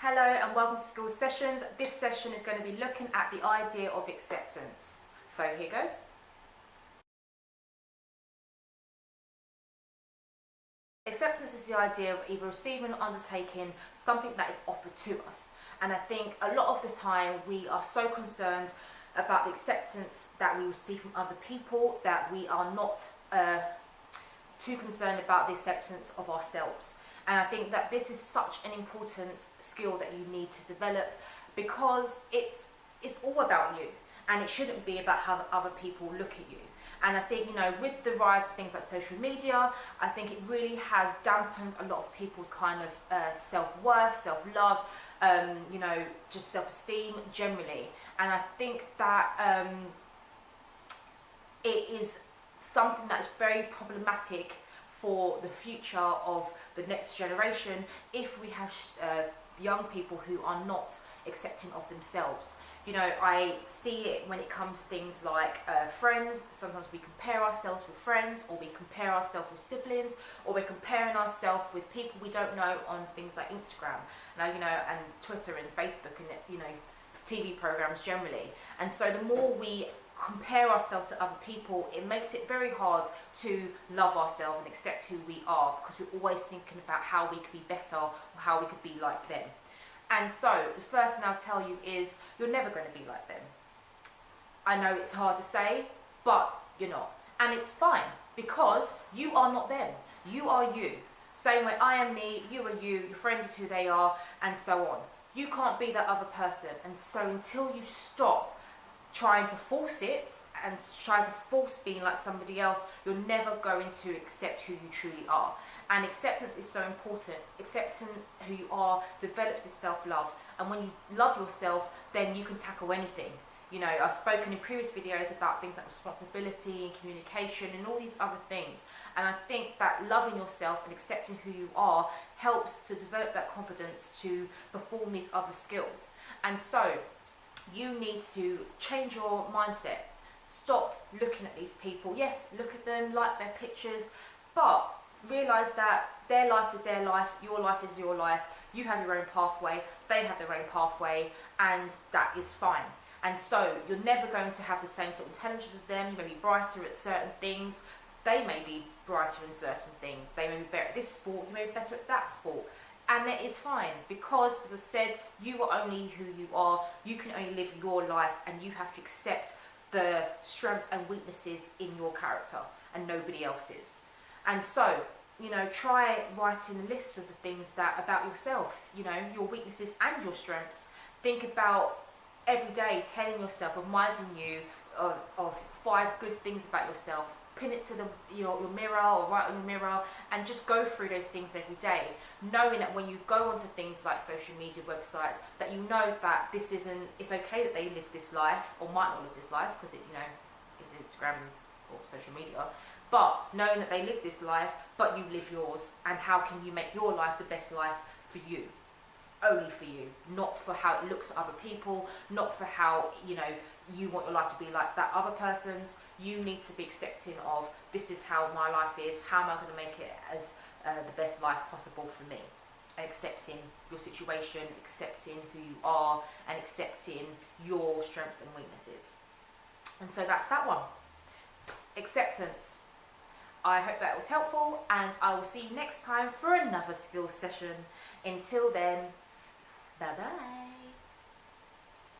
Hello and welcome to Skills Sessions. This session is going to be looking at the idea of acceptance. So here goes. Acceptance is the idea of either receiving or undertaking something that is offered to us. And I think a lot of the time we are so concerned about the acceptance that we receive from other people that we are not too concerned about the acceptance of ourselves. And I think that this is such an important skill that you need to develop, because it's all about you and it shouldn't be about how other people look at you. And I think, with the rise of things like social media, I think it really has dampened a lot of people's kind of self-worth, self-love, just self-esteem generally. And I think that it is something that is very problematic for the future of the next generation if we have young people who are not accepting of themselves. I see it when it comes to things like friends. Sometimes we compare ourselves with friends, or we compare ourselves with siblings, or we're comparing ourselves with people we don't know on things like Instagram, and Twitter and Facebook and, TV programs generally. And so the more we compare ourselves to other people, it makes it very hard to love ourselves and accept who we are, because we're always thinking about how we could be better or how we could be like them. And so the first thing I'll tell you is you're never going to be like them. I know it's hard to say, but you're not. And it's fine, because you are not them. You are you. Same way I am me, you are you, your friend is who they are, and so on. You can't be that other person. And so until you stop trying to force it and try to force being like somebody else, you're never going to accept who you truly are. And acceptance is so important. Accepting who you are develops this self-love. And when you love yourself, then you can tackle anything. I've spoken in previous videos about things like responsibility and communication and all these other things. And I think that loving yourself and accepting who you are helps to develop that confidence to perform these other skills. And so you need to change your mindset. Stop looking at these people. Yes, look at them, like their pictures, but realise that their life is their life, your life is your life. You have your own pathway, they have their own pathway, and that is fine. And so you're never going to have the same sort of intelligence as them. You may be brighter at certain things, they may be brighter in certain things. They may be better at this sport, you may be better at that sport. And that is fine, because, as I said, you are only who you are. You can only live your life, and you have to accept the strengths and weaknesses in your character, and nobody else's. And so, try writing a list of the things about yourself, your weaknesses and your strengths. Think about every day telling yourself, reminding you of 5 good things about yourself. Pin it to your mirror, or write on your mirror, and just go through those things every day, knowing that when you go onto things like social media websites, that that it's okay that they live this life, or might not live this life, because it's Instagram or social media, but knowing that they live this life, but you live yours. And how can you make your life the best life for you? Only for you, not for how it looks to other people, not for how you want your life to be like that other person's. You need to be accepting of, this is how my life is, how am I going to make it as the best life possible for me? Accepting your situation, accepting who you are, and accepting your strengths and weaknesses. And so that's that one. Acceptance. I hope that was helpful, and I will see you next time for another skills session. Until then,